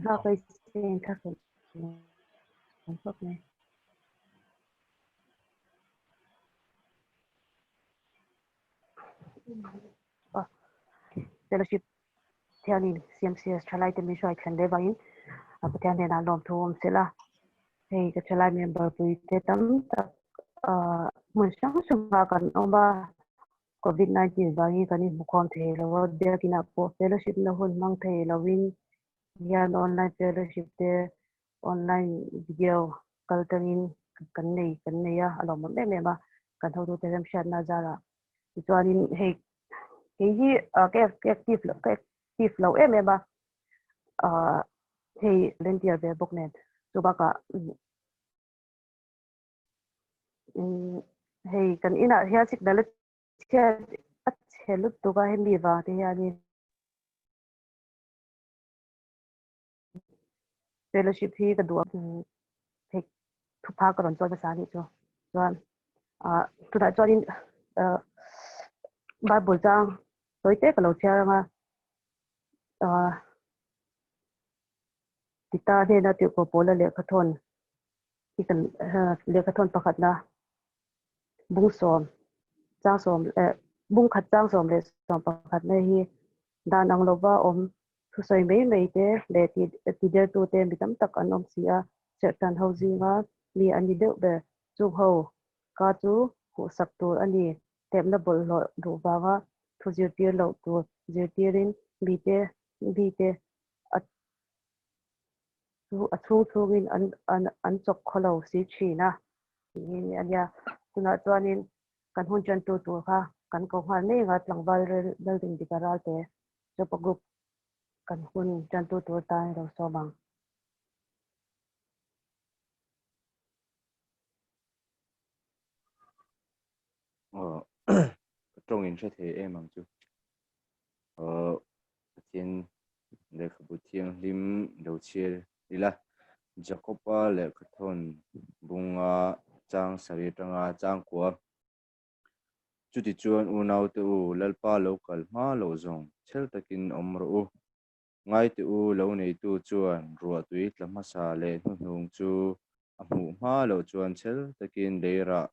ha cái xin khác không tốt này fellowship theo nhìn CMCS Ṭhalai thì mình sẽ khẩn để vào in theo nên là làm thu sẽ là thì cái Ṭhalai member vui thế tấm mình sáng sớm vào cần ông ba COVID-19 vào in cái một con thế là vào đây cái nào po fellowship là hôn mang thế là win yan online fellowship thế online video kaltangin kan nei ya alom me me ba kan ho te ram shan na zara chuanin he hi ke active lo em ba he volunteer ve boknet chuba ka he kan ina hia sik dalet hia helut to ka hem bi wa te ya ni fellowship hi ka duwa he thu pha ka ron choi ba sa ni cho chuan tu da chuanin Bible chang tối tế ka lo chia nga tita ne na ti ko pola le khathon ki kan le khathon pakhat na bung som chang som bung khat chang som le som pakhat na hi dan ang lova om thu soi mei te le ti der tu te mi tam tak an om sia certain housing nga mi ani de be chu ho ka chu hu sak tur ani tem na bol lo ru ba nga thu zir tir lo tu zir tirin bi te chung an chok kholo si china ni ania tuna chuanin kan hun chan tu kha kan ko hma nei nga tlangwal Lalrindika Ralte Joba group kan hun chan tu ta ro so bang trong in sẽ thế em mang chú thiên để khắp thiên lim đầu chia đi là Jacoba lệ khát thôn bunga chang sari tanga chang của chú thị chuan u nau tu lalpa local ma lo zong chel takin omru ngai tu lo nei tu chuan ruatui tlama sa le hung chu amu ma lo chuan chel takin leira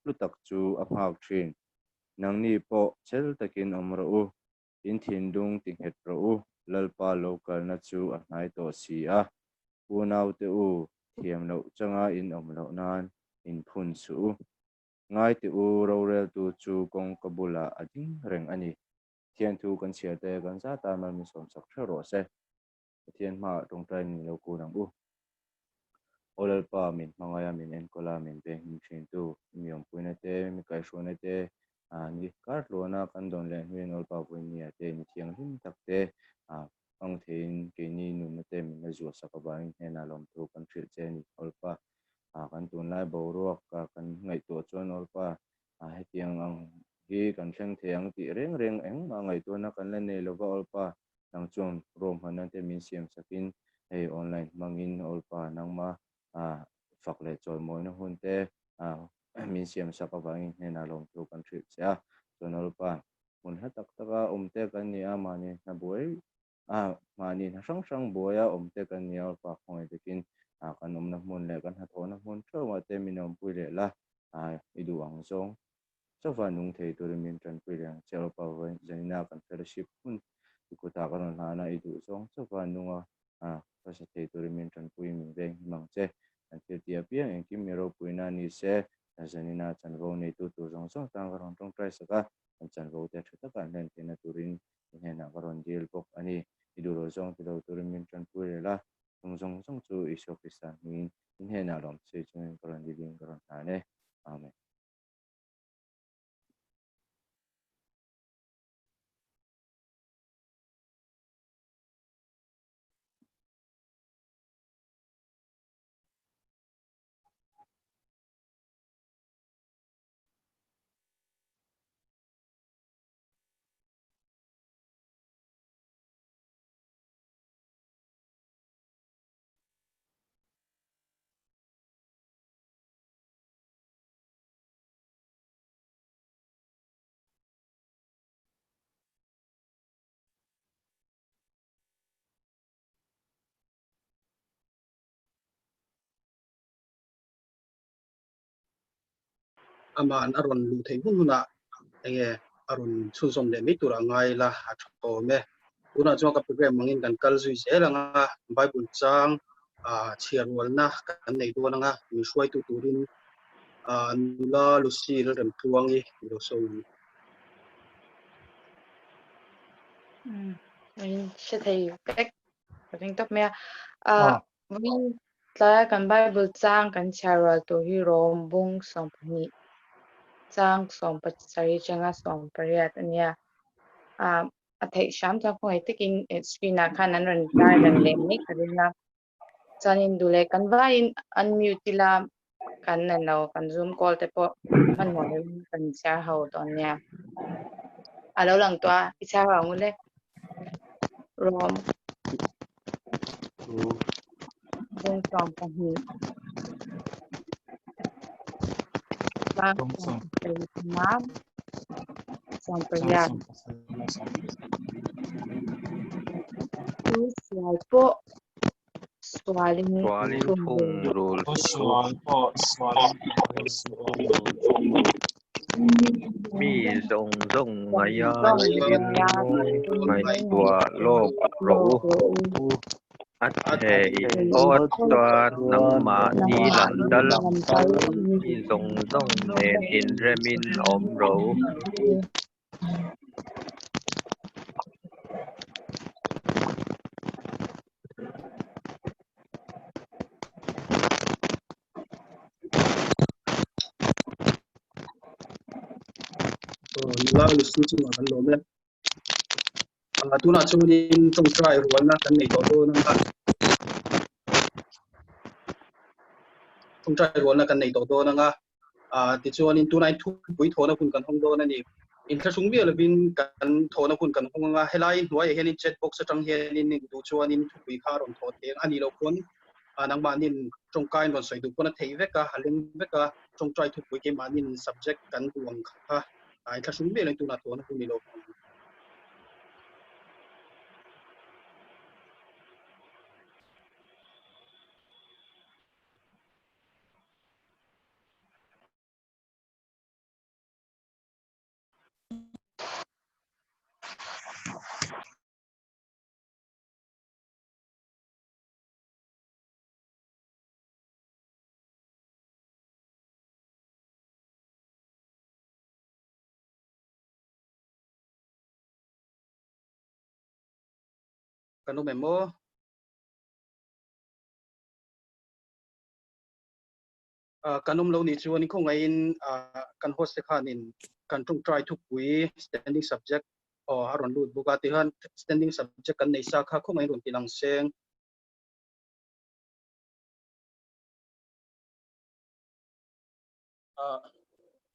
lutak chu amhak thin nang ni po chel takin omru in thin dung ting het ro lalpa local na chu a hnai to si a u nau tu thiam lo changa in omlo nan in phun chu ngai tu ro rel tu chu kong kabula ading reng ani thian thu kan sia te kan za ta ma mi som sak thero se thian ma tong trai ni lo ku nang u olal pa min mangaya min en kola min be min thin tu miom puina te mi kai shone te ni kar lona kan don le hin ol pa puina te ni thiang him tak te ang thein ke ni nu na te min na zu sakaba in hena lom tu kan thil che ni ol pa kan tun lai bo ro ka kan ngai to chon ol pa hetiang ang hi kan thleng thiang ti reng reng eng ma ngai to na kan le nei lo ba ol pa nang chon rom hanan te min siam sakin hei online mangin ol pa nang ma phak le choi moi na hun te min siam sakaba in hena lom tu kan thil che chon ol pa mun ha tak taka te kan ni mani na buai mani na sang boya te kan ni ol pa khoi tekin kan na mun le kan ha thona mun tro ma te minom pui le la idu ang zong so fa nung thei tur min tran pui le chel pa wen janina kan fellowship hun ku ta kan na na idu zong so fa nunga pa sa thei tur min tran pui min ve mang che an te tia pia en kim mero pui na ni se janina chan vo nei tu zong zong tang ron tong trai saka an chan vo te thata kan len te na turin he na ron deal pok ani idu ro zong ti lo tur min tran pui le la zong chu isofisa min he na lom se chung ron living ron ta ne amen aman aron lu thei hununa enge aron chunsom le mi tura ngai la atho me una chong ka program mangin kan kal zui zelanga bible chang chiarwal na kan nei do nga mi hruaitu turin Nl.Lucy Lalremtluangi lo so mình sẽ thấy cách mình tập mẹ mình tại kan Bible chang kan chairperson to hi rom bung som ni chang som pat sari changa som pariat ania thei sham cha khoi taking screen na khan an ran tar dan le ni kadina chanin dule kan vain unmute la kan na no kan zoom call te po man mo kan share ho ton nia alo lang to isa ra ngule rom bung som pan hi chang som som pariat slide po swaling thung rul mi rong rong ngaya in mai tua lop ro at hey ot toan nang ma ni lam dal mi rong rong nen in remin om ro Nl.Lucy chunga kan lo me tuna chunin trong trai rual na kan nei do na trong trai rual na kan nei do na nga ti chuanin tunai thu pui thona kun kan hong do na ni in thla sung bial bin kan thona kun kan hong nga helai hnuai hianin chat box atang hianin ning du chuanin thu pui kha ron tho te ani lo kon nang manin trong kai ron soi du kon thei veka haling veka trong trai thu pui ke manin subject kan tuang kha ai thla sung bial tuna thona kun ni lo kanum emo kanum lo ni chuan ko ngain kan host khanin kan tung try to pui standing subject aron lut buka ti han standing subject kan nei sa kha ko ngai ron tilang seng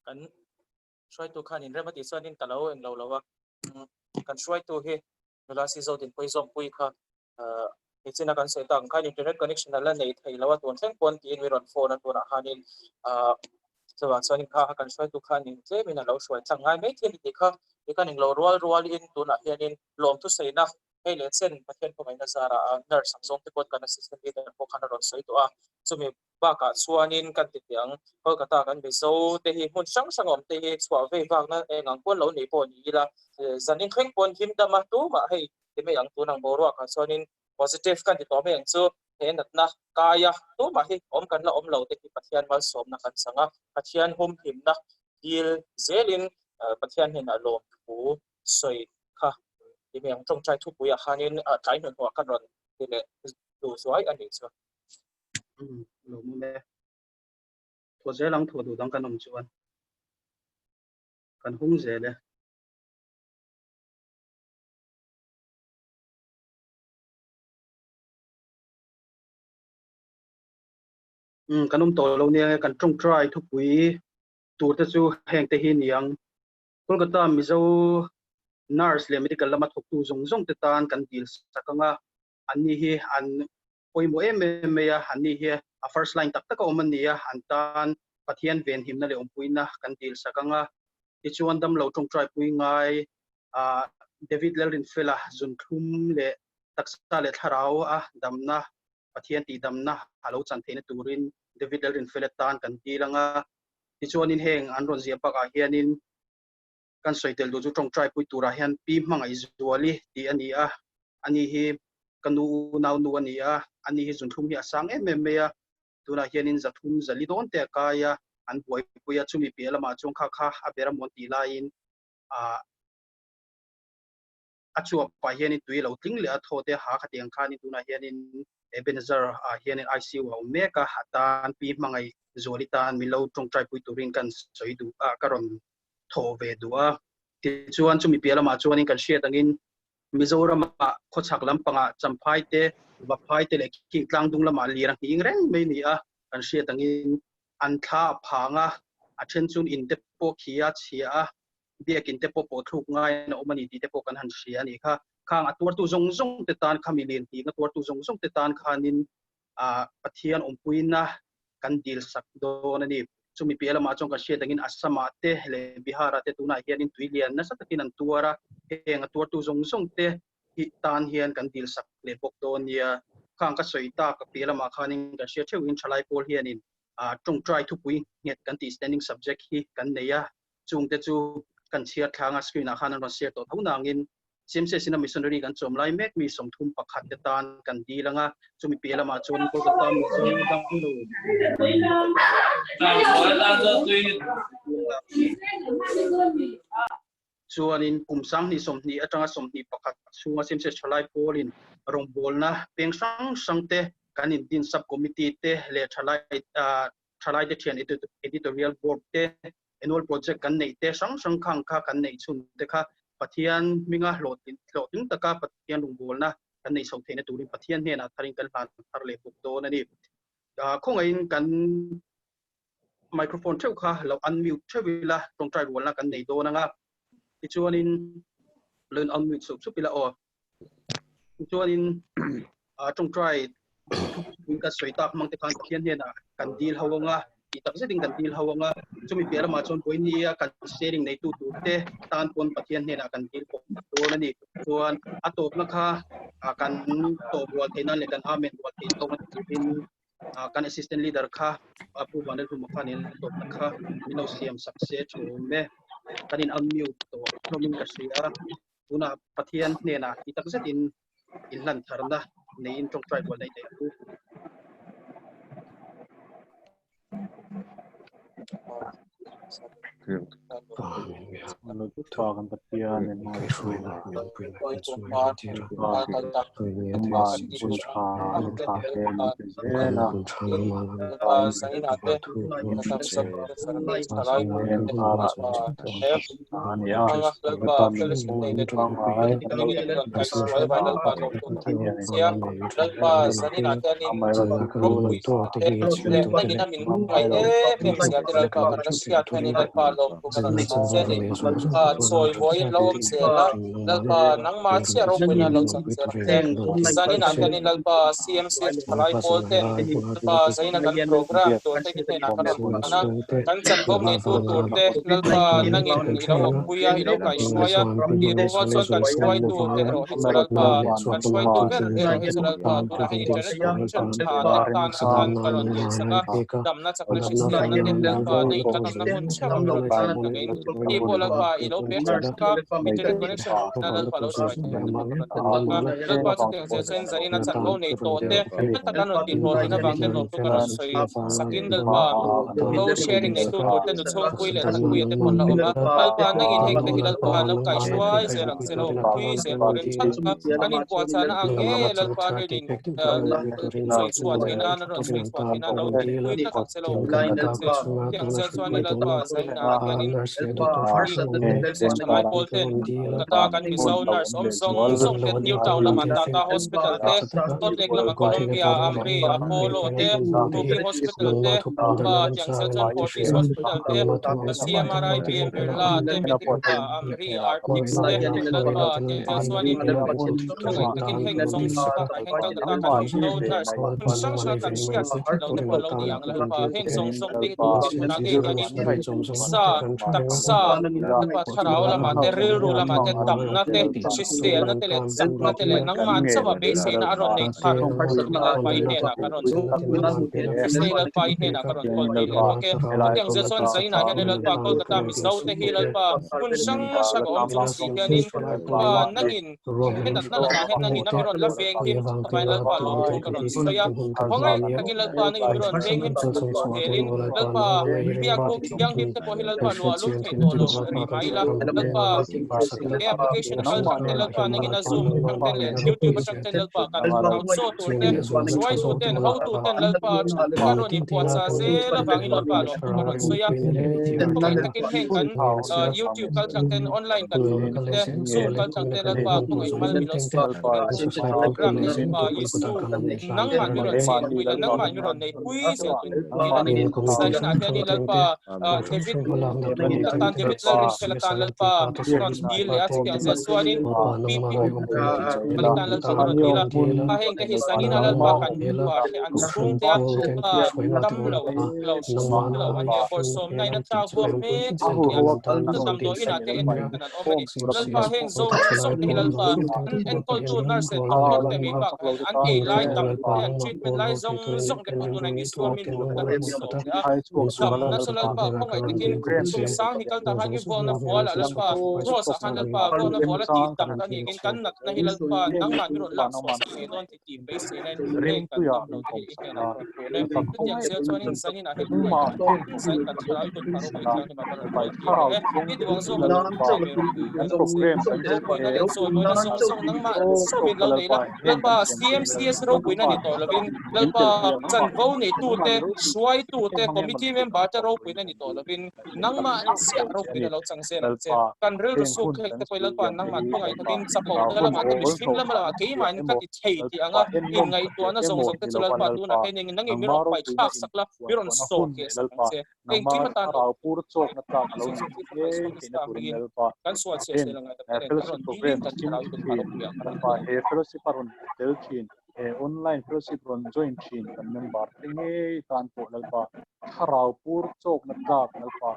kan try to khanin remati sanin talo eng lo lawa kan try to he Nl.C.Zodinpuii pui kha ichina kan se tang khan internet connection la nei thei lawa ton thleng pon ti mi ron phone atuna hanin chawa sanin kha kan try to khanin tle mina lo shwai changai mai thil ti kha ikaning lo rual in tuna hianin lom tu seina hei le chen pathian ko mai na zara nurse samsung te kon kan assistant leader ko khan ron soi to chumi ba ka chuanin kan ti tiang kolkata kan be zo te hi hun sang sangom te hi chwa ve wang na engang pon lo nei pon ni la zanin kheng pon him da ma tu ma hei te me yang tu nang boru ka chuanin positive kan ti to me yang chu he nat na kaya tu ma hi om kan la om lo te hi pathian mal som na kan sanga pathian hum him na dil zelin pathian hin a lom pu soi kha ti me yang trong trai thu pu ya hanin trai no ho kan ron ti le du suai an ni chu lo mu me tho zelang tho du dang kanom chuan kan hung zele kanum to lo ne kan trong try thu pui tur te chu heng te hi niang kolkata mizo nurse le medical lama thok tu zong zong te tan kan dil sakanga ani hi an poimo em ya ani hi a first line tak tak o man nia an tan pathian ven himna le ompuina kan dil sakanga ti chuan dam lo trong try pui ngai Tv.Lalrindika zun thum le taksa le tharau damna pathian ti damna halo chan theina turin Tv.Lalrindika tan kan tilanga ti chuan in heng an ron zia pak a hianin kan soitel du chu tong trai pui tura hian pi hmangai zuali ti ani a ani hi kanu nau nu ani a ani hi zun thum hi asang em meya tuna hianin zathum zali don te kaya an boi puya chumi pelama chung kha kha abera monti lain a achua pa hianin tui lo tling le a thote ha khatiang khani tuna hianin ebenezer a hianin ICU ho meka hatan pi mangai zoli tan milo tong trai pui turin kan soidu a karon tho ve dua ti chuan chumi pelama chuanin kan hriat angin Mizoram khochak lampanga champhai te vaphai te le ki tlang dung lama lirang hing reng mai ni a kan hriat angin an tha phanga a then chun in te po khia chia a biak in te po po thuk ngai na omani ti te po kan han hria ni kha khang atur tu zong zong te tan khamilin ti na tur tu zong zong te tan khanin a pathian ompuina kan dil sak do na ni chumi pela ma chong ka hriat angin asama te le bihara te tuna hianin tuilian na satakin an tuara heng atur tu zong zong te hi tan hian kan dil sak le bok do nia khang ka soita ka pela ma khanin ka hriat theuin Ṭhalai Pawl hianin tong try to pui nget kan ti standing subject hi kan neya chung te chu kan chiat thanga screen a khanan ron share to thonangin Cmcs ina missionary kan chom lai mek mi som thum pakhat te tan kan dilanga chumi pela ma chon Kolkata mi zo dang lo chuanin kumsang ni somni atanga somni pakhat chunga Cmcs Ṭhalai Pawl in rong bolna pengsang sangte kanin din sub committee te le Ṭhalai te thian editorial board te annual project kan nei te sang sang khang kha kan nei chun te kha pathian minga hlotin taka pathian rong bolna kan nei so theina turin pathian he na tharin kan han thar le buk do na ni khongain kan microphone theu kha lo unmute thewila tong trai rolna kan nei do na nga chuanin learn unmute so pila o chuanin tong trai ka soitak mang te kan pathian he na kan deal hawanga itak se ding kan deal hawanga chumi pera ma chon poinia kan sharing nei tu te tan pon pathian he na kan deal ko do na ni chuan atop na kha kan to bol theina le kan amen bol the to na tin kan assistant leader kha apu banal hu makhanin to kha mino siam success me kanin unmute to nomin ka sia una pathian ne na itak se din in lan tharna nei in tong trai bol nei tu Talking but yeah, and then soy boy lawm sela lalpa nangma chia ro pina lo chang cher te kisani na kan lalpa Cmcs Ṭhalai Pawl te lalpa zaina kan program to te ki na kan na kan chan bom nei tu tur te lalpa nangin ilo puya ilo kai shwaya ti ruwa chon kan shwai tu te ro he lalpa kan shwai tu ber te ro he lalpa tu na internet connection tha te kan kan karon dil saka damna chakle shisia na te lalpa nei kan na hun charo mi ro chan na ngai ti lalpa ilo pe ka internet connection na lalpa lo shwai te lalpa chu teng je chen zai na chan lo nei to te ta kan non tin hol hina bang te no tu kan soi sakin lalpa lo sharing nei tu tur te nu chho pui le thak pui te pon la oma lalpa nang in heng te lalpa lo kai shwai se rang se lo pui se turin chan kan in kwa cha na ange lalpa ni din soi chua thina na ron soi chua thina lo pui ta tak se lo se yang se chuan ni lalpa zai na hianin Ṭhalai Pawl te kata kan mizo nurse zong te new town laman tata hospital te tot lek lama Colombia Amri Apollo te Ruki hospital te tiang sa John Fortis hospital te CMRI PM Birla te Mitikpa Amri Artix te lalpa te chuanin khongai takin heng zong ka heng kal kata kan mizo nurse sang sang kan sia lo te pon lo ni ang lalpa heng zong te tu te pon age hianin sa taksa pa tharau lama te rilru lama te damna te shisel na tele zak na tele nangman sawa base na aron nei thar hilal pai ne na karon so shisel pai ne na karon kol nei le ke tiang zeson zaina henel pa kolkata misau te hilal pa kun sang sak om chung si hianin nangin henat na lama hen nangin na miron la veng him kapai lal pa lom thung karon soya hongai takin lal pa nangin miron veng him chu helin lal pa biak bu yang him te po hilal pa lua lu thei to lo ri maila lal pa te application kal thang te lal pa nangin na zoom thang te le youtube thang te lal pa kan out so tur te suai tu ten how tu ten lal pa karon in po sa ze la wangin lal pa lom thung karon soya hongai takin heng kan YouTube kal thang ten online kan te zoom kal thang te lal pa hongai mal milon stop program ne pa isu nangman miron chen puila nangman miron nei pui sel pin kilani salina hiani lalpa David tan David Lalrindika lalpa bronze deal ya tiang ze suanin PP palitan lalpa karon dila heng te hisanina lalpa kan wa he an sung te dam lo sum lo ania bor som nai na ta huam me ya dam do ina te en kanan omani lalpa heng zong zong te lalpa en kol tu nurse doctor te mi pa an a lai tam an treatment lai zong zong te pu tu nai ni suam min ru kan so ya dam na so lalpa khongai takin chung sang hikal ta hani vol na fuala lalpa cross a han lalpa vol na fuala ti dam kan ni gen kan nat na hilalpa nang man ron lang so sa ke don ti ti base inen len kan dam lo te he na kon ko le tu tiang sel chuanin zanin a hel tu ai kan sai kan tharai kun paro ko tlang ni ma karon ko ti he e diwang zo kan chai me ro pi kan se ro pi na len so lo na zong zong nang ma so min lo nei la lalpa CMCS ro pi na ni to lovin lalpa chan vo nei tu te suai tu te committee member ta ro pi na ni to lovin nang ma sia ro pi na lo chang se na che kan rel ru su khek te poilal pa nang man pungai takin sapo dala ma te mishing lam la ke man ka ti thei ti anga in ngai to na zong zong te chulal pa tu na hening nang mi ro pai thak sakla miron so ke sang che eng ki matan pur chok na ta lo so ni ti so ni sta begin kan so che se lang ta peren karon dilin kan tharau kun paro pia pa he fellowship arun tel chin online fellowship ron join chin kan member tinge tan po lalpa tharau pur chok na ta lalpa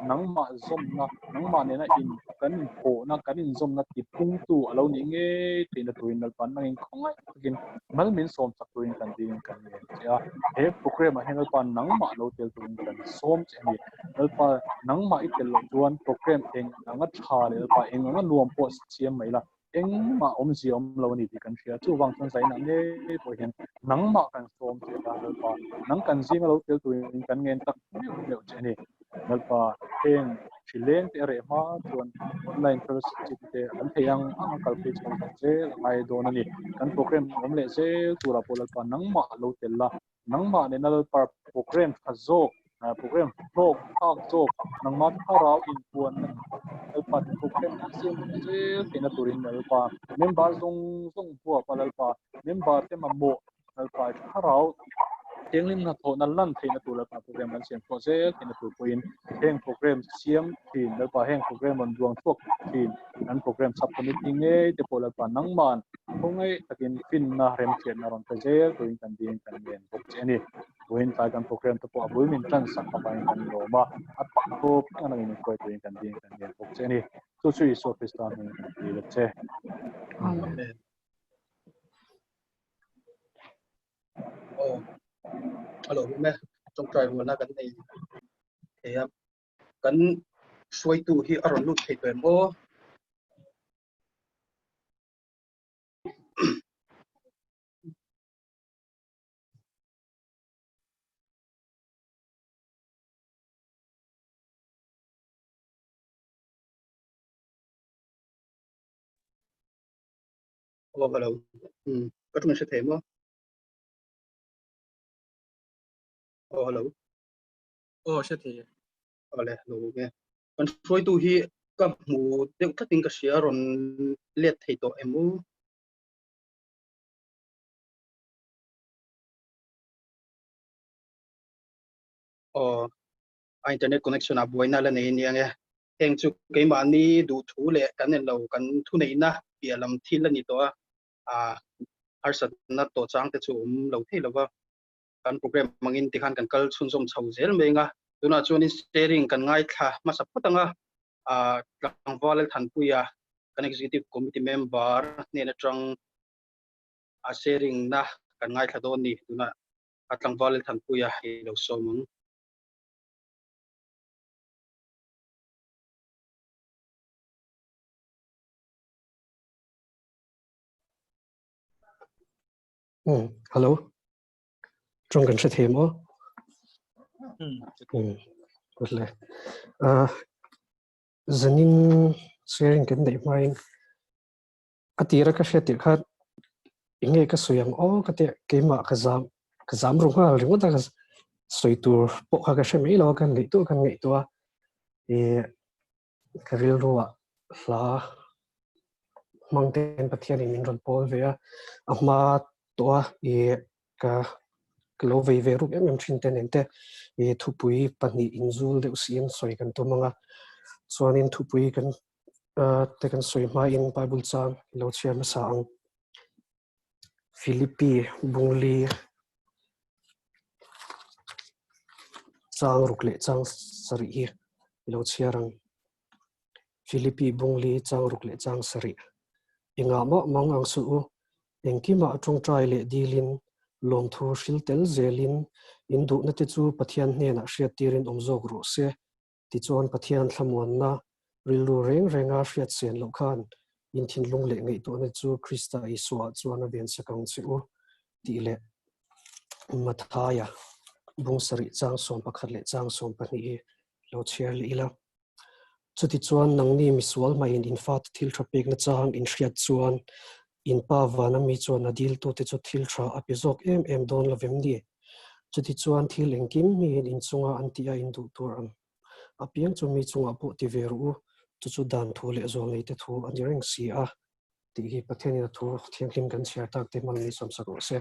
nangma zom na nangma ne na in kan po na kan in zom na ti pung tu alo ni nge tin na tuin lalpa na in khongai takin mal min som sak tuin kan din kan ne ya he program a henal pan nangma lo tel tuin kan som che ni lalpa nangma itel lo chuan program eng anga tha le lalpa eng anga nuam po siam mai la eng ma om si om lo ni ti kan thia chu wang chon sai na nge po hen nangma kan som che da lalpa nang kan jing lo tel tuin kan ngen tak meu che ni lalpa eng chileng te re ma chuan online fellowship te an theyang ang kal page kan che ngai do na ni kan program om le che tura polal pa nangma lo tel la nangma ne nal par program khazo program blog talk job nangma tharau in puan alpa program siam che tena turin alpa member zong zong pu pa alpa member te mammo alpa tharau tenglim na thona lan theina tula pa program lan siam project in tu point heng program siam thin alpa heng program on duang thok thin an program subcommittee nge te pola pa nangman hongai takin fin na rem chen na ron tajer tuin kan ding kan len bok cheni tuin ta kan program to po abul min tran sak pa kan roma at pa to ana in ko tuin kan ding kan len bok cheni tu chui so festa ni le che alo me trong trai wo na kan nei e kan suai tu hi aron lut thei pen o hello các bạn sẽ thấy không hello sẽ thấy ale hello nghe kan suai tu hi ka mu deuh tlatin ka sia ron let thei to emu internet connection a buaina la nei nia nge heng chu ke ma ni du thu le kan en lo kan thu nei na pialam thil ani to arsat na to chang te chu lo thei lo wa kan program mangin ti khan kan kal chun som chho zel me nga tuna chuan in sharing kan ngai thla masa putanga Vanlalchhungi kan executive committee member nena chang sharing na kan ngai thla don ni tuna Vanlalchhungi hi lo somang Hello. Trong gần sẽ thêm ó. Good lẽ. Zanin sharing cái này mai. Atira cái sẽ tiệt khát. Inge cái suyang ó cái tiệt mà cái giảm rung ha rung ta cái soi tu bộ cái sẽ mấy lo cái ngày tu thì cái real rua là mang tên bát thiên mình rồi Pawl về mà tua cái lâu về lúc em chuyên tên ente thu bùi bản nhị inzul đều xiên soiกันตัวmga so nên thu bùiกันแต่กันสวยมาin Bible chang lâu chia mà sang Philippi bungli chang ruk le chang sari lâu chia rang Philippi bungli chang ruk le chang sari inga ma mang ang su engki ma trong trai le dilin lom thu shil tel zelin indu na te chu pathian hne na hriat tirin omzok ru se ti chuan pathian thlamon na rilu reng renga hriat sen lo khan in thin lung le ngei to na chu Krista Isua chuan a ben sakang chu ti le mathaya bung sari chang som pakhat le chang som pani lo chiar le ila chuti chuan nangni miswal mai in fat thil thapek na chang in hriat chuan in pa vana mi chuan adil tu te chu thil tha apizok em don lovem ni chuti chuan thil engkim mi in chunga antia in du tur am apiang chu mi chunga po ti veru chu dan thu le zo ngei te thu anireng si a ti hi pathian in thu thianglim kan share tak te man ni som sako se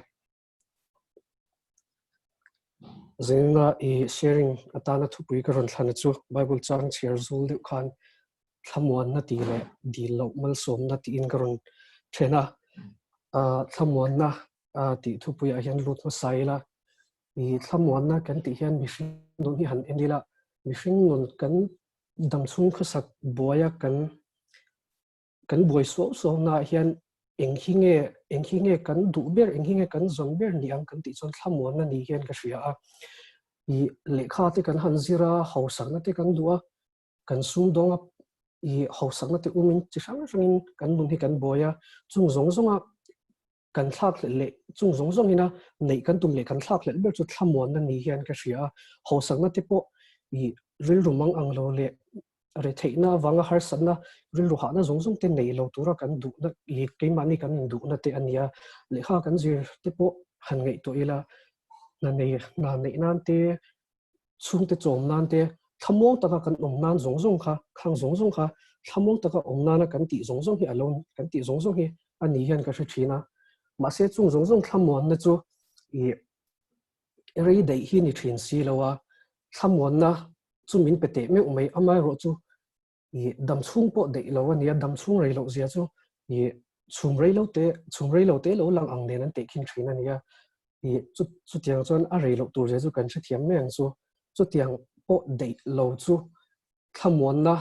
zenga sharing atana thu pui ka ron thana chu Bible chang share zul de khan thamwan na ti le di lo mal som na ti in ka ron thena thamwan na ti thu pui a hian lut ma saila I thamwan na kan ti hian mihring nun hi han enila mihring nun kan dam chung khasak boya kan boi so na hian enghinge kan du ber enghinge kan zon ber ni ang kan ti chon thamwan na ni hian ka hria a I lekha te kan hanzira hausang na te kan duwa kan sum donga I hausang na te umin chi sang rangin kan nun hi kan boya chung zonga kan thak le chung zong ina nei kan tum le kan thak le ber chu thamwan na ni hian ka hria hausang na te po I ril rumang ang lo le re theina wanga har sanna ril ru ha na zong te nei lo tura kan du na I keimani kan du na te ania lekha kan zir te po han ngei to ila na nei nan te chung te chom nan te thamong taka kan om nan zong kha khang zong kha thamong taka om nan kan ti zong hi alone kan ti zong hi ani hian ka thina ma se chung zong thamon na chu I rei dei hi ni thin si lawa thamon na chu min pete me umei amai ro chu I dam chung po dei lawa nia dam chung rei lo zia chu I chung rei lo te lo lang ang ne nan te khin thina nia I chu tiang chuan a rei lo tur je chu kan thia thiam me ang chu tiang po dei lo chu thamon na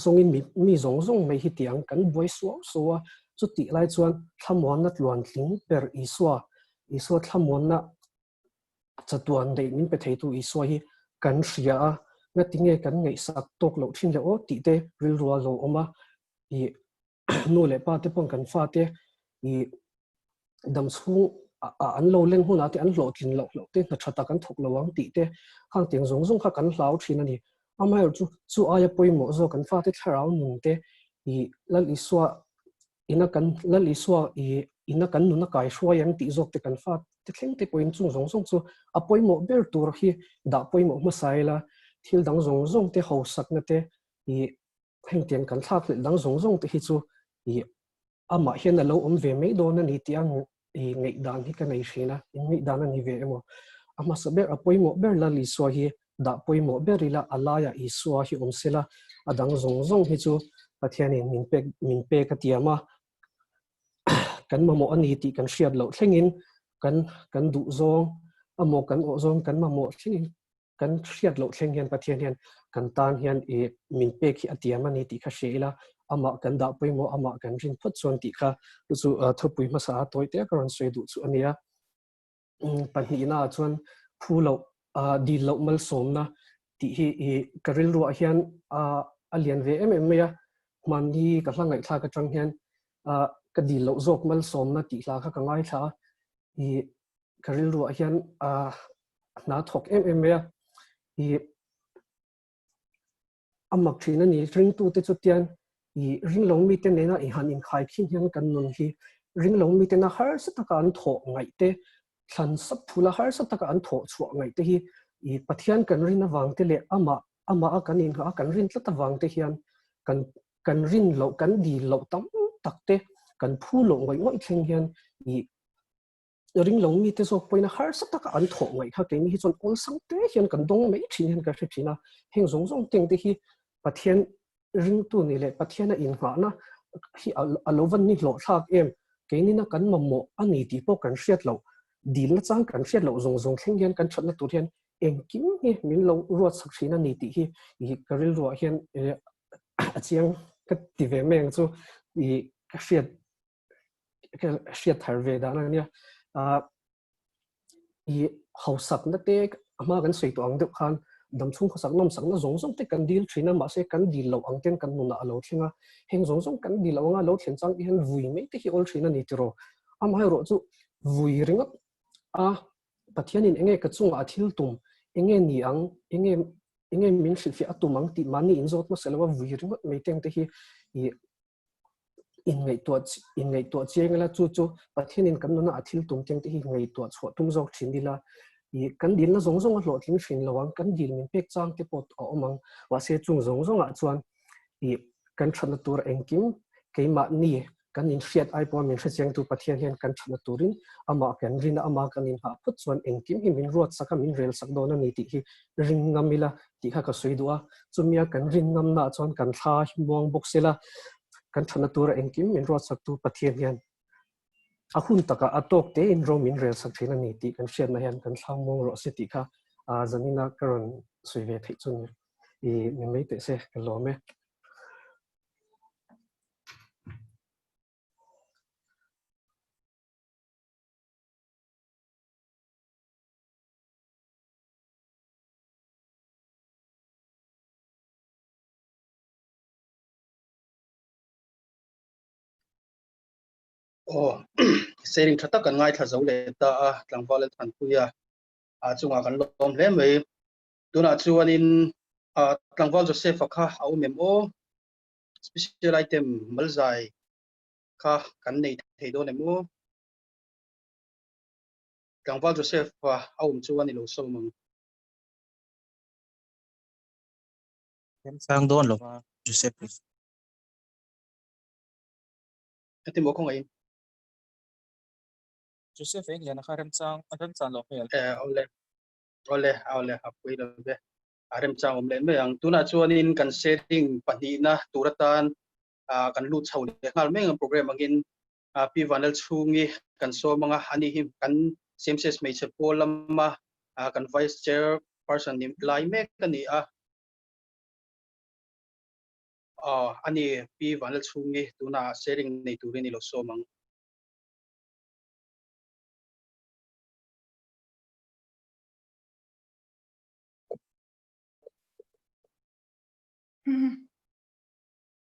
zongin mi zong mai hi tiang kan boi so chu ti lai chuan thamon na tluan tling per iswa thamon na chatuan dei min pe thei tu iswa hi kan hria a na tinge kan ngei sak tok lo thin le o ti te ril rual lo oma I no le pa te pon kan fa te I dam chung an lo leng huna te an lo thin lo te na thata kan thok lo ang ti te hang tiang zong kha kan hlau thin ani amai chu aya poimo zo kan fa te tharau nun te I lal iswa ina kan lal iswa I ina kan nuna kai hruai ang ti zok te kan fa te thleng te poin chung zong chu a poimo ber tur hi da poimo ma saila thil dang zong te ho sak na te I heng tiang kan thak le dang zong te hi chu I ama hian a lo om ve mai do na ni tiang I ngei dan hi ka nei hina in ngei dan ani ve emo ama saber a poimo ber lal iswa hi da poimo berila alaya iswa hi omsela adang zong hi chu pathian in min pe ka tiama kan mamo ani ti kan hriat lo thlengin kan du zong amo kan o zong kan mamo thlengin kan hriat lo thleng hian pathian hian kan tan hian min pek hi atiam ani ti kha sheila ama kan da poimo ama kan rin phut chuan ti kha chu thupui ma sa toite karon soi du chu ania pahni na chuan phulo di lo mal somna ti hi karil ru hian alian ve em ya man hi ka hlangai thla ka tang hian ka di lo zok mal somna ti hla kha ka ngai thla hi karil ru hian na thok em ya hi amak thina ni ring tu te chutian i ring long mi te nena i han in khai khin hian kan nun hi ring long mi te na har sa taka an tho ngai te thlan sap phula har sa taka an tho chu ngai te hi i pathian kan rin awang te le ama a kan in ha kan rin tlat awang te hian kan rin lo kan di lo tam tak te kan phu lo ngai ngai thleng hian i ring long mi te sok poina har sa taka an tho ngai kha ke ni hi chon ol sang te hian kan dong mai thin hian ka thina heng zong zong teng te hi pathian ring tu ni le pathian a in ha na hi alovan ni lo thak em ke ni na kan mammo ani ti po kan hriat lo dil na chang kan hriat lo zong zong thleng hian kan thatna tur hian engkim hi min lo ruat sak thina ni ti hi karil ro hian achiang ka ti ve meng chu i ka hriat thar ve da na nia i hausak na te ama kan sei to ang de khan dam chung khosak nom sak na zong zong te kan dil thina ma se kan dil lo ang ten kan nuna alo thinga heng zong zong kan dil anga lo thlen chang hian vui me te hi ol thina ni tiro am hai ro chu vui ringa pathian in enge ka chung a thil tum enge ni ang enge min fi atum ang ti mani in zot ma selwa vui ringa me teng te hi in ngai to chengla chu pathian in kan nuna a thil tum teng te hi ngai to chho tum zok thindila i kan dil na zong zong a hlo tling hrin lawang kan dil min pek chang te pot a omang wa se chung zong zong a chuan i kan thana tur engkim keima ni kan in hriat ai po min hricheng tu pathian hian kan thana turin ama kan rin ama kan in ha phut chuan engkim hi min ruat saka min rel sak dona ni ti hi ring ngamila ti kha ka soidua chumia kan rin ngam na chuan kan thla himwang boxela kan thana tur engkim min ruat sak tu pathian hian ahun taka atok te in ro min rel sak thina ni ti kan hriat na hian kan thlamong ro se ti kha zanina karon soive thei chun i nimei te se kalome sharing thata kan ngai tha zo le ta Tv.Lalthanpuia chunga kan lom hle mai tuna chuanin Tv.Joseph kha au memo special item Malzai kha kan nei thei do le mo Tv.Joseph au chuani lo so mang sang don lo Joseph ati mo ko ngai Joseph Engliana kha rem chang lo khel ole apui lo be arem chang le me ang tuna chuanin kan sharing pani na turatan kan lu chau le ngal meng program angin Vanlalchhungi kan so mga ani him kan Cmcs Hmeichhe Pawl lama kan vice chairperson nim lai mek kani ani Vanlalchhungi tuna sharing nei turin lo so mang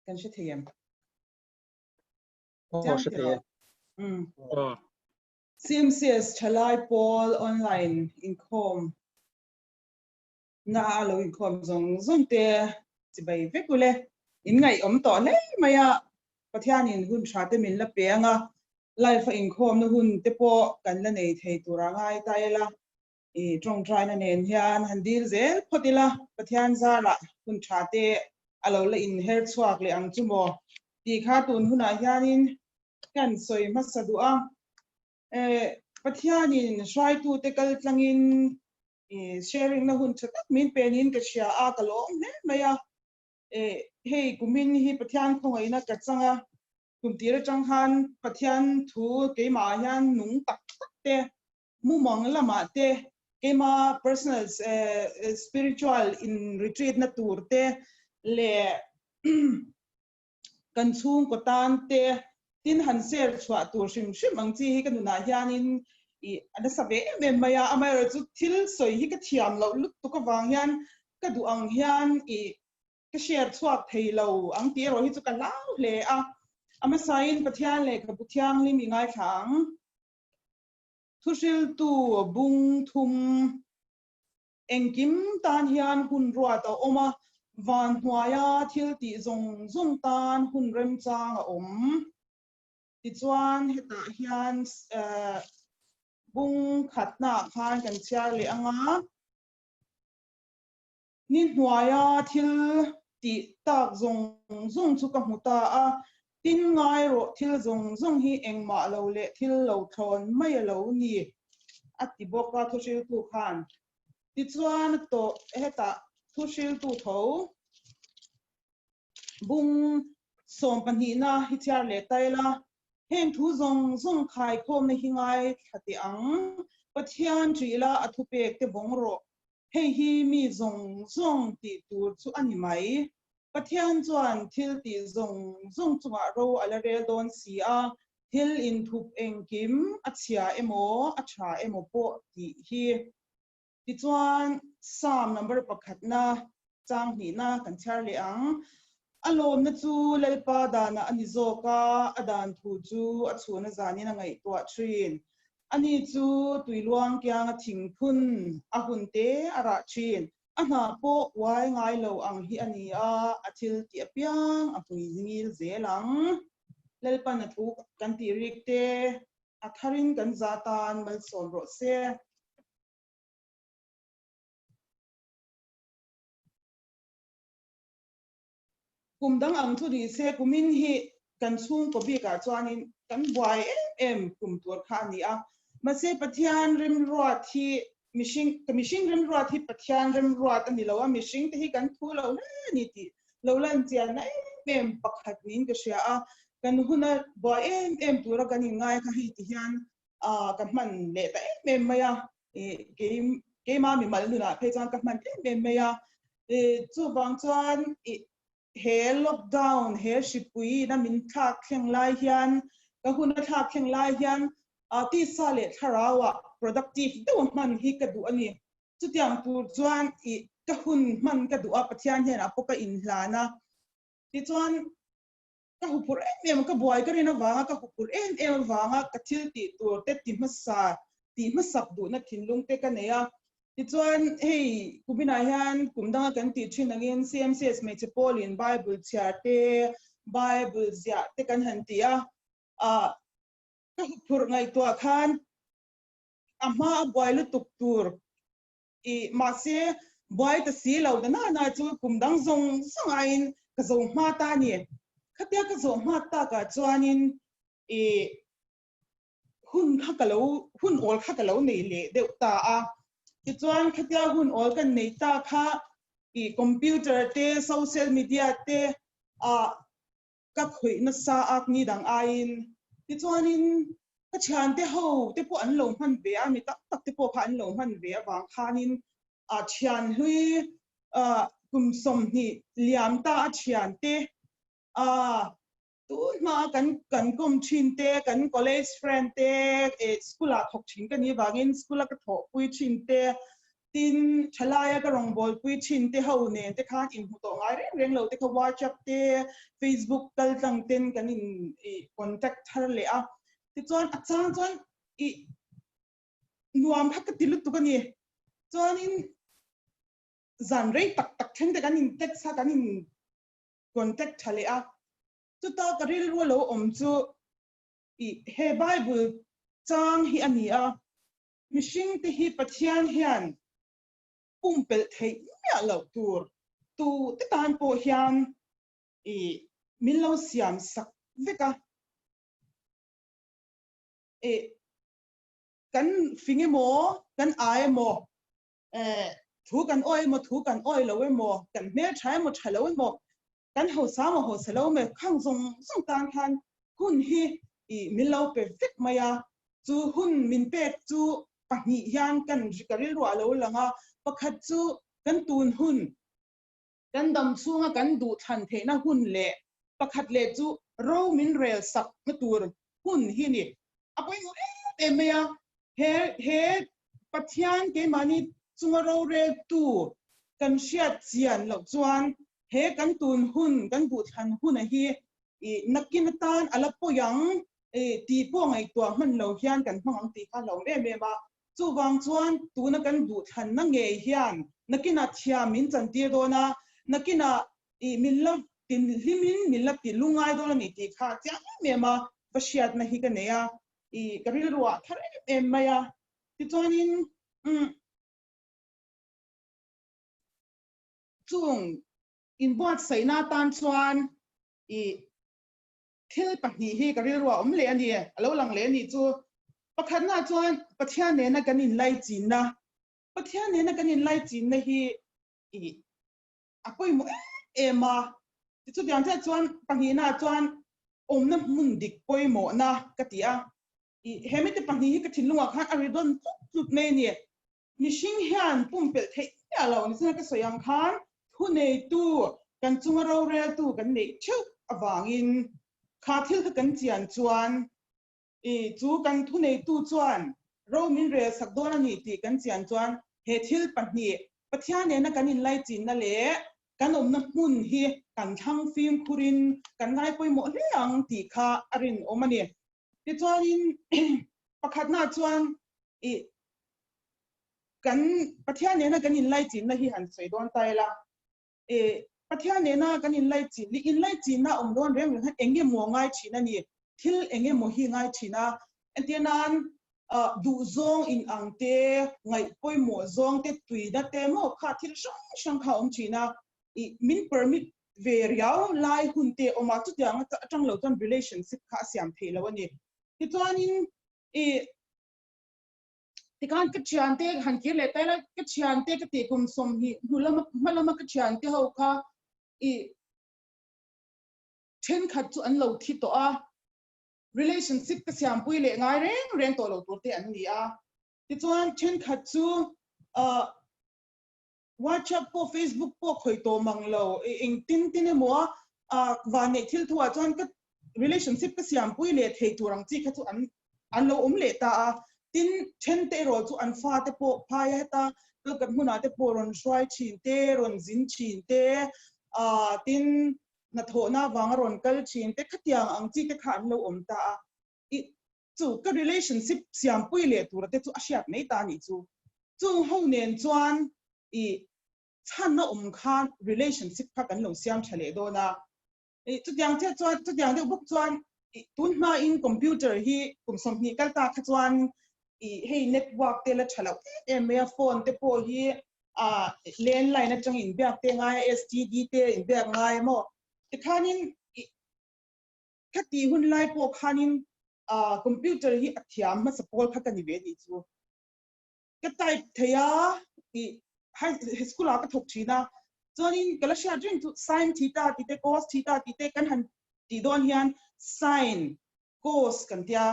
kan shi thiyam Cmcs Ṭhalai Pawl online income na alo income zong te chibai vekule in ngai om to le maya pathian in hun thate min la peanga life income na hun te po kan la nei thei tura ngai taila e trong trai na nen hian handil zel photila pathian zala hun thate alo la in her chuak le ang chumo ti kha tun huna hianin kan soi masadua pathianin Hruaitu te kal tlangin sharing na hun chatak min penin ka shia a kalong ne maya hey kumin hi pathian khongai na ka changa kumtira changhan pathian thu ke ma hian nung tak tak te mu mong lama te kema personal spiritual in retreat na turte le kan chung ko tan te tin han ser chwa tur shim ang chi hi kan na hianin I ada sabe me maya amai chu thil soi hi ka thiam lo lut tu ka wang hian ka du ang hian I ka share chuak thei lo ang ti ro hi chu ka lau hle a ama sain pathian le ka puthiang lim I ngai thang thusil tu bung thum engkim tan hian hun ruwa ta oma van hnuaia thil ti zong tan hun rem chang a om ti chuan heta hian bung khatna khan kan chia le anga ni hnuaia thil ti tak zong chu ka hmuta a tin ngai ro thil zong hi engma lo le thil lo thon mai lo ni ati boka thusil tu khan ti chuan to heta thusil tu tho bung som pani na hi chia le taila heng thu zong khai khom na hingai thati ang pathian trila athupek te bongro hei hi mi zong ti tur chu ani mai pathian chuan thil ti zong chunga ro ala rel don si a thil in thup engkim achia emo acha emo po ti hi ti chuan sam number pakhat na chang ni na kan char le ang alom na chu lalpa dana ani zoka adan thu chu achuna zani na ngai to trin ani chu tuiluang kyang thingphun ahunte ara trin ana po wai ngai lo ang hi ani a athil ti apiang apui zingil zelang lalpa na thu kan ti rikte atharin kan zatan mal son ro se kumdang ang thu di se kumin hi kan chung ko bi ka chuanin kan buai em kum tur kha ni a ma se pathian rim ro thi mishing rim ro thi pathian rim ro ani lo a mishing te hi kan thu lo na ni ti lo lan chian na em pakhat nin ka sia a kan huna buai em tur kan ngai kha hi ti hian kan man le ta em maya ke ma mi mal nu na phe chan kan man em maya chu bang chuan he lockdown he shipui na min thak kheng lai hian ka huna thak kheng lai hian ti sale tharawa productive do man hi ka du ani chutiang tur chuan I ka hun man ka du a pathian hian apoka in hlana ti chuan ka hupur em ka buai ka rina wanga ka hupur em wanga ka thil ti tur te ti masak du na thinlung te ka neya ti chuan hei kumina hian kumdanga kan ti thin angin CMCs Hmeichhe Pawl in Bible chiate Bible zia te kan hantia ka hupur ngai to khan ama buai lu tuk tur I ma se buai ta si lo da na chu kumdang zong sangain ka zong ma ta ni khatia ka zong ma ta ka chuanin hun ol kha ka lo nei le deu ta a ti chuan khatia hun ol kan nei ta kha I computer te social media te ka khui na sa ak ni dang ain ti chuanin ka chan te ho te po an lo man ve a mi tak te po kha an lo man ve awang khanin chian hui kum som ni liam ta chian te tu ma kan kom chin te kan college friend te school a thok chin kan ni wangin school a ka thok pui chin te tin Ṭhalai ka rong bol pui chin te ho ne te khan in hu to ngai reng lo te ka WhatsApp te Facebook kal tang ten kan in contact thar le a ti chuan achang chuan nuam kha ka tilu tu kan ni chuan in zan rei tak then te kan in text sa kan in contact thale a tu ta ka ril ro lo om chu he Bible chang hi ani a mishing te hi pathian hian pumpel thei ya lo tur tu te tan po hian min lo siam sak veka kan finge mo kan ai mo thu kan oi lo mo kan me thai mo thalo mo kan ho sa lo me khang zong tan khan hun hi min lo pe vek maya chu hun min pe chu pahni hian kan karil ro lo langa pakhat chu kan tun hun kan dam chunga kan du than the na hun le pakhat le chu ro min rel sak na tur hun hi ni apoi ngo te meya he pathian ke mani chunga ro re tu kan shiat chian lo chuan he kan tun hun kan bu than hun a hi nakin tan alapo yang ti po ngai tua man lo hian kan hmang ti kha lo me me ba chu wang chuan tu na kan bu than na nge hian nakina thia min chan ti do na nakina min lo tin limin min la ti lungai do na ni ti kha cha me ma pashiat na hi ka ne ya karil ruwa thar em ma ya ti chuanin chung in buat saina tan chuan thil pahni hi karil ruwa le ani alo lang le ni chu pakhat na chuan pathian ne na kanin lai chin na pathian ne na kanin lai chin na hi apoi mo ema ti chu diang cha chuan pahni na chuan na mun dik poi mo na katia hemite pahni hi ka thinlunga khan aridon tut me ni mishing hian pumpel thei ya lo ni sna ka soyang khan thunei tu kan chunga ro re tu kan nei chu awangin kha thil ka kan chian chuan chu kan thunei tu chuan ro min re sak don ani ti kan chian chuan he thil pahni pathian ne na kanin lai chin na le kan na mun hi kan thang film khurin kan ngai poi mo leang ti kha arin omani ti chuanin pakhat na chuan kan pathian ne na kanin lai chin na hi han sei don tai la pathian ne na kanin lai chin li in lai chin na don rem han enge mo ngai china ni thil enge mo hi ngai china entianan du zong in angte ngai poi mo zong te tui da te mo kha thil shang kha china min permit ve riau lai hunte oma chu tiang atang lo ton relationship kha siam thei lo ani ti chuanin tikan ka chiante han ki le tai la ka chiante ka te kum som hi malama ka chiante ho kha chen khat chu an lo thi to a relationship ka siam pui le ngai reng to lo tur te an ni a ti chuan chen khat chu WhatsApp po Facebook po khoi to manglo eng tin mo wa ne thil thua chuan ka relationship ka siam pui le thei turang chi kha chu an lo le ta a tin chen te ro chu an fa te po pha ya ta lo kan huna te po ron shwai chin te ron zin chin te tin na tho na wang ron kal chin te khatiang ang chi te khan lo ta chu ka relationship siam pui le tur te chu asiat nei ta ni chu ho nen chuan chan na khan relationship kha kan lo siam thale do na chu diang che chuan chu diang de buk chuan tun ma in computer hi kum som ni kal ta kha chuan hey network te la thalo email phone te po hi landline na chang in biak te ngai STD te in biak ngai mo ti khanin khati hun lai po khanin computer hi athiam ma support kha kan ni ve ni chu ka type thaya high school ka thok thina chuanin kala sha dream to sin theta ti te cos theta ti te kan han ti don hian sin cos kan tia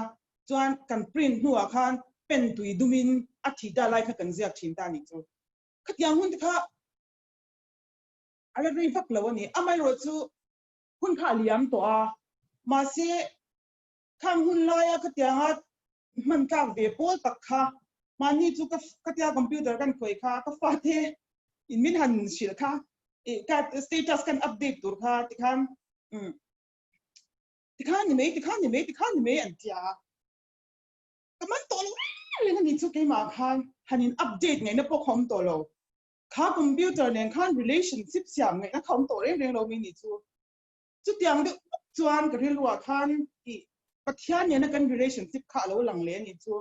chuan kan print nuwa khan pen tui dumin a theta lai kha kan ziak thin ta ni chu khatiang hun kha ala ri vak lo ani amai ro chu hun kha liam to a ma se khang hun lai a khatianga man ka ve pol tak kha mani chu ka katia computer kan khoi kha ka fa the in min han shil kha ka status kan update tur kha tikhan ni me an tia kaman to lo le ni chu ke ma khan hanin update ngai na po khom to lo kha computer nen khan relationship siam ngai na khom to reng lo mi ni chu tiang de chuan ka ri lua khan pathian ne na kan relationship kha lo lang le ni chu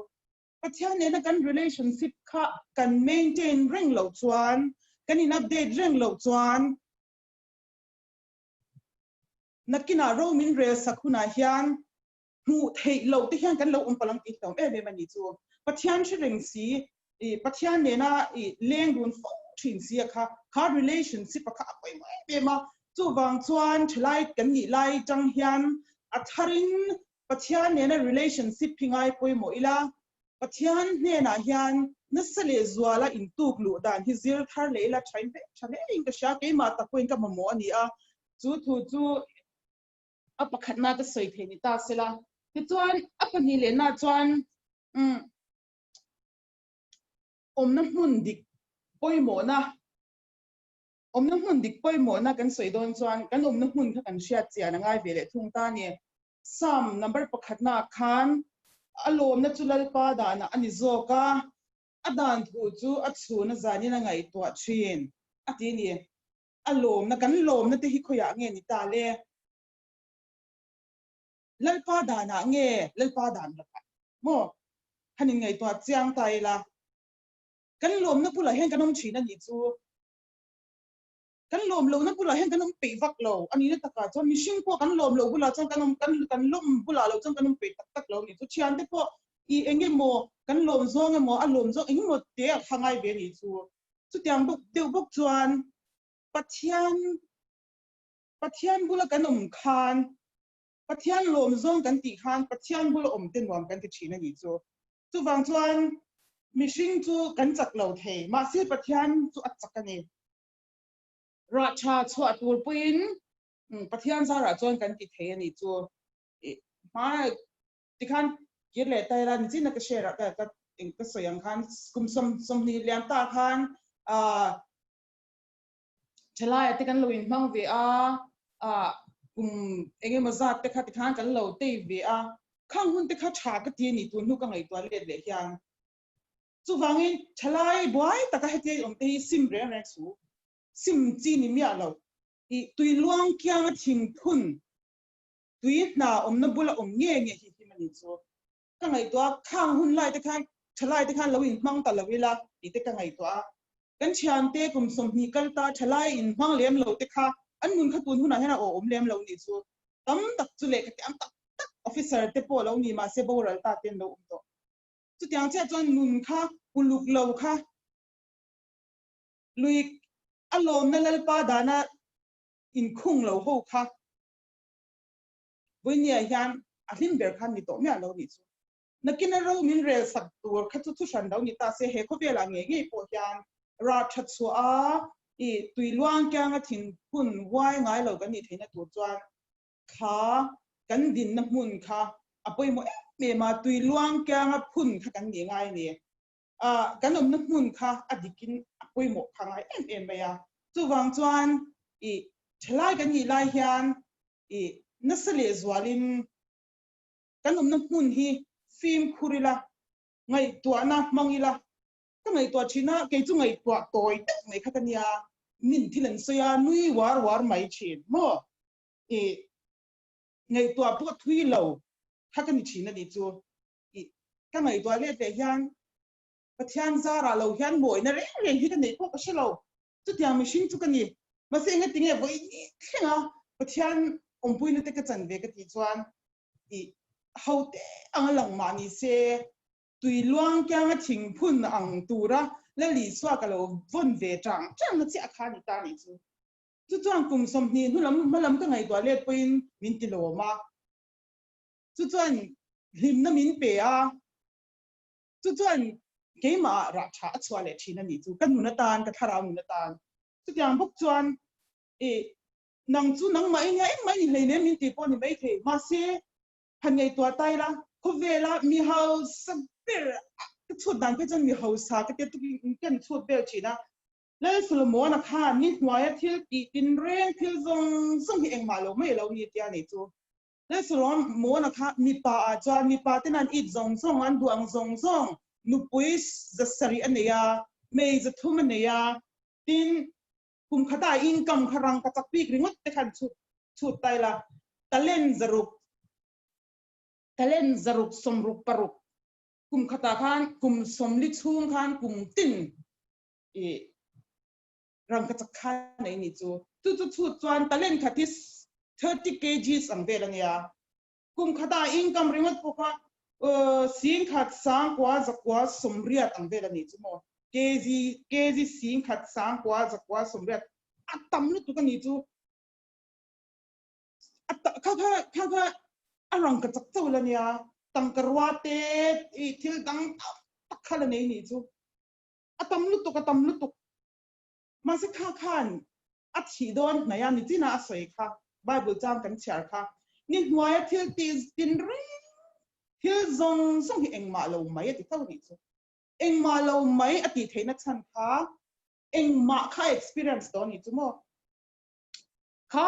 pathian ne na kan relationship kha kan maintain reng lo chuan kan in update reng lo chuan nakina ro min re sakhuna hian hu thei lo te hian kan lo palang ti tong me mani chu pathian shring si pathian ne na leng run fo thin si kha relationship kha poi me ma chu wang chuan thlai kan ni lai chang hian atharin pathian ne na relationship phingai poi mo ila pathian ne na hian na sale zuala in tuk lu dan hi zir thar leila thain pe thale in ka sha ke ma ta koin ka mamo ani a chu thu chu a pakhat na ka soi the ni ta sela ti chuan a pani le na chuan om na mun dik poimo na om na mun dik poimo na kan soi don chuan kan om na mun kha kan hriat chia na ngai vele thung ta ni sam number pakhat na khan alom na chulal pa da na ani zoka adan thu chu a chu na zani na ngai to thin ati ni alom na kan lom na te hi khoya nge ni ta le lalpa da na nge lalpa dan la mo hanin ngai to chiang tai la kan lom na pula hen kanom thina ni chu kan lom lo na pula hen kanom pe vak lo ani na taka chon mi sing po kan lom lo pula chon kanom kan lom pula lo chon kanom pe tak tak lo ni chu chian te po I enge mo kan lom zong mo a lom zong eng mo te hangai ve ni chu tiang buk teu buk chuan pathian bula kanom khan pathian lom zong kan ti khan pathian bula om ten wam kan ti thina ni chu wang chuan mi sing chu kan chak lo the ma si pathian chu at chak ani ra cha chu atur puin pathian za ra chuan kan ti the ani chu ma ti khan kiệt lệ tay ra chỉ là cái share cái soyang khan kum som ni liam ta khan Ṭhalai te kan loin mang ve kum enge mazat te khat khan kan lo te ve khang hun te kha tha ka ti ni tu nu ka ngai to le hian chu wangin Ṭhalai boy ta ka heti om te sim re re su sim chi ni mi alo I tui luang kyang thing thun tui na om na bula om nge nge hi mani chu ka ngai to khang hun lai te khan Ṭhalai te khan lo in mang ta lo wila I te ka ngai to kan chian te kum som ni kal ta Ṭhalai in mang lem lo te kha an mun kha tun huna hena om lem lo ni chu tam tak chu le ka tam tak officer te po lo ni ma se bo ral ta ten lo to chu tiang che chon nun kha uluk lo kha lui alom na lal pa dana in khung lo ho kha voinia hian a hlim ber khan ni to me lo ni chu nakin ro min rel sak tur kha chu shan lo ni ta se he ko vela nge nge po hian ra that chu I tui luang kyang a thin hun wai ngai lo kan ni theina tur chuan kha kan din na mun kha apoi mo me ma tui luang kyang a phun kha kan ni ngai ni kan om na mun kha adikin apoi mo kha ngai em ba ya chu wang chuan Ṭhalai kan ni lai hian na sale zwalin kan om na mun hi film khurila ngai to na mangila ka ngai to china ke chu ngai to toy tak ngai khatania min thilan soya nui war mai chin mo ngai to pu thui lo kha kan china ni chu ka ngai to le te hian pathian zara lo hian moi na re hi kan nei po ka shelo chu tiang mi sing chu kan ni ma se ngai tinge voi thenga pathian om pui na te ka chan ve ka ti chuan haute ang lang ma ni se tui luang kyang a thing phun ang tura le li swa ka lo von ve chang na chi akha ni ta ni chu chuan kum som ni nu lam malam ka ngai to le poin min ti lo ma chu chuan hlim na min pe chu chuan ke ma ra tha chwa le thina ni chu kan nu na tan ka thara nu na tan chu kyang bok chuan nang chu nang mai nya mai ni le ne min ti po ni mai the ma se han ngai to tai la ko vela mi house ber chu dan pe chan mi house sa ka te tu kan chu ber china le Solomon na kha ni hnuai thil ti tin reng thil zong hi eng ma lo mai lo ni tia ni chu le Solomon na kha mi pa chuan mi pa ten an it zong an duang zong nu puis za sari aneya mei za thum aneya tin kum khata income kharang ka chakpi ringot te khan chu tai la talent zaruk somruk paruk kum khata khan kum somli chung khan kum tin rang ka chakha nei ni chu chuan talent khatis 30 kgs ang velang ya kum khata income ringot poka sing khat sang kwa zakwa somriat ang velang ni chu mo kg sing khat sang kwa zakwa somriat atam lu tu ka ni chu kha arang ka chak chau la nia tang karwate I thil dang tak khala nei ni chu atam lutuk ma se kha khan a thi don na ya ni tina a soi kha bible chang kan char kha ni hnuai thil tin ri thil zong hi engma lo mai ti thau ni chu engma lo mai ati theina chan kha engma kha experience don ni chu mo kha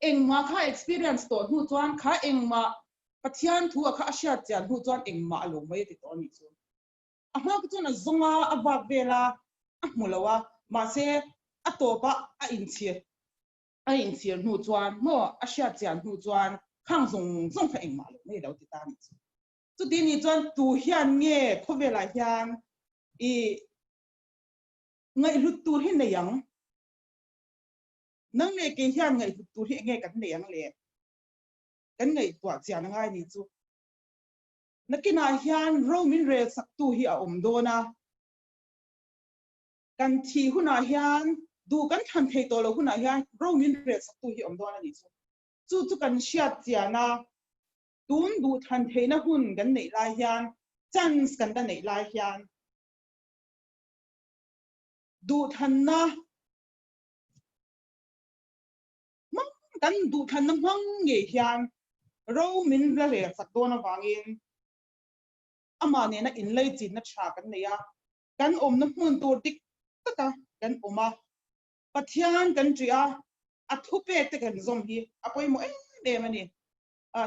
engma kha experience to hu chuan kha engma pathian thu kha asha chan hu chuan engma lo mai ti to ni chu ama ku chuna zonga abak bela amulawa ma se atopa a inchir hu chuan mo asha chan hu chuan khang zong kha engma lo mai lo ti ta ni chu chu ti ni chuan tu hian nge khovela hian I ngai lut tur hin nei yang nang le ke hian ngai lut tur hi nge kan nei yang le kan ngai tua chian ngai ni chu nakina hian romin rel sak tu hi a om do na kan thi huna hian du kan than thei to lo huna hian romin rel sak tu hi om do na ni chu kan shiat chiana tun du than thei na hun kan nei lai hian chance kan da nei lai hian du than na mang kan du than na mang nge hian romin rel sak do na wangin ama ne na in lei chin na tha kan nei a kan om na mun tur tik taka kan oma pathian kan tria a thupe te kan zom hi apoi mo de mani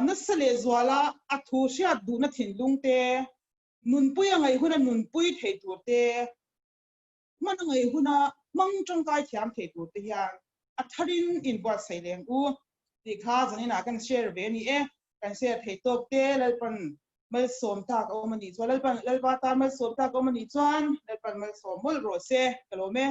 na sale zwala a thu sha du na thin lung te nun pui angai huna nun pui thei tur te man angai huna mang tong kai thiam thei tur te hian a tharin in bwa sai leng u ti kha jani na kan share ve ni kan share thei tok te lalpan mal som ta ko mani chuan lalpa ta mal som ta ko mani chuan lalpan mal som mol ro se kalome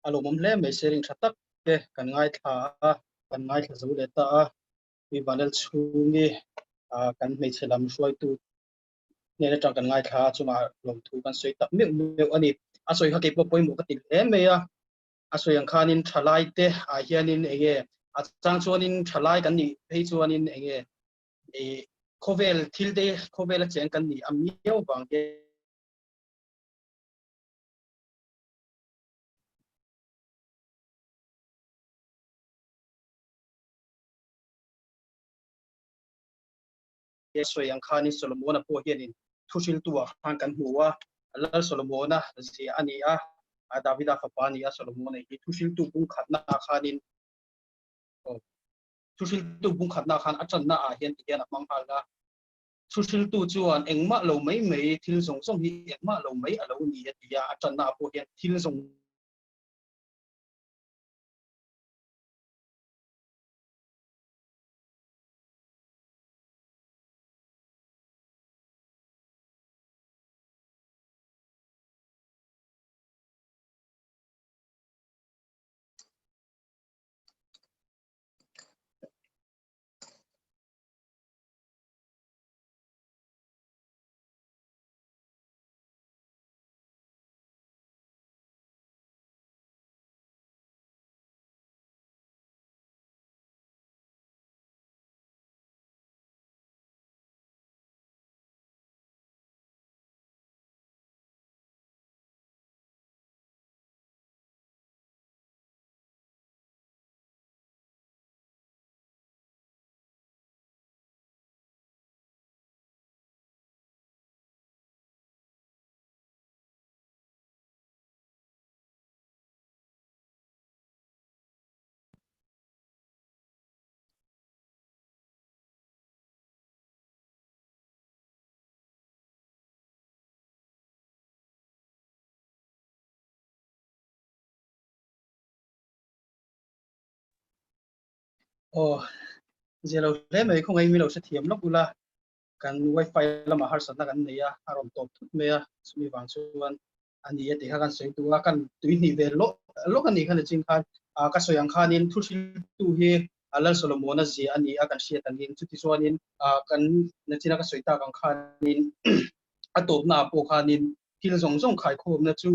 alo mom le me sharing thatak ke kan ngai tha kan ngai tha zo le ta wi Vanlalchhungi kan Hmeichhe lam Hruaitu ne na tang kan ngai tha chuma lom thu kan soi tak me ani a soi ha ke po poi mo ka til em me ya a soi ang khanin Ṭhalai te a hianin enge a chang chuanin Ṭhalai kan ni hei chuanin enge e khovel thil te khovel a cheng kan ni am miau bang ke soi ang khanin Solomona po hianin thusil tua khan kan huwa lal Solomona si ani a Davida khapani a Solomona hi thusil tu bung khatna khanin thusil tu bung khatna khan achanna a hian ti hian amang halna thusil tu chuan engma lo mai thil zong hi engma lo mai alo ni atia achanna po hian thil zong zelo le mai khongai mi lo se thiam lok ula kan wifi lama har satna kan neya arom top thut meya sumi wang chuan ani ati kha kan soi tu kan tui ni ve lo kan ni khan chin khan ka soyang khanin thusil tu hi alal solomona zi ani akan sia tangin chu ti chuanin kan nachina ka soita kan khanin atop na po khanin thil zong zong khai khom na chu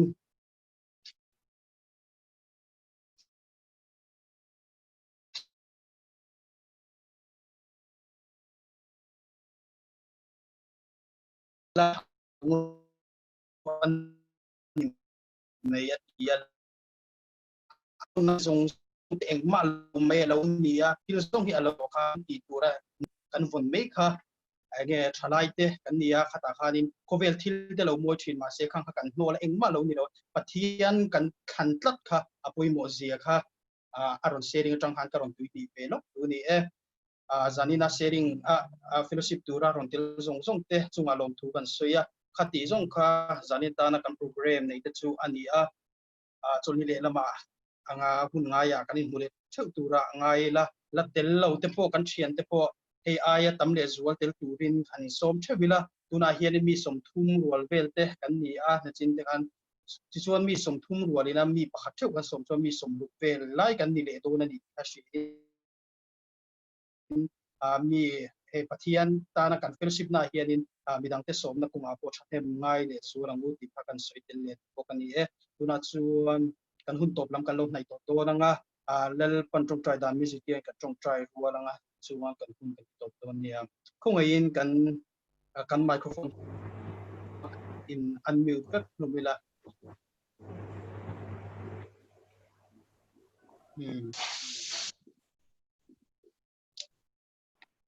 la nei atial na zong eng mal me lo nia thil zong hi alo khan ti tura kan von me kha age Ṭhalai te kan nia khata khanin kovel thil te lo moi thin ma se khang kan no la eng ma lo ni lo pathian kan khan tlat kha apoi mo zia kha aron sharing tang han karon tui ti pe lo uni zanina sharing fellowship tura ron til zong zong te chunga lom thu kan soya khati zong kha zanita na kan program nei te chu ania chulni le lama anga hun nga ya kan mule theu tura ngai la tel lo te po kan thian te po AI tam le zual tel turin ani som thebila tuna hian mi som thum rual vel te kan ni na chin te kan chi chuan mi som thum rualina mi pakhat theu kan som chuan mi som lu vel lai kan ni le to na ni a shi mi pathian ta na kan fellowship na hianin midang te som na kunga po thathem ngai le surang u ti phakan soitel le po kan ni tuna chuan kan hun top lam kan lo nai to na nga lel pantrong trai dan music ke ka trong trai ruala nga chuang kan hun kan top to nia khongain kan microphone in unmute ka lumila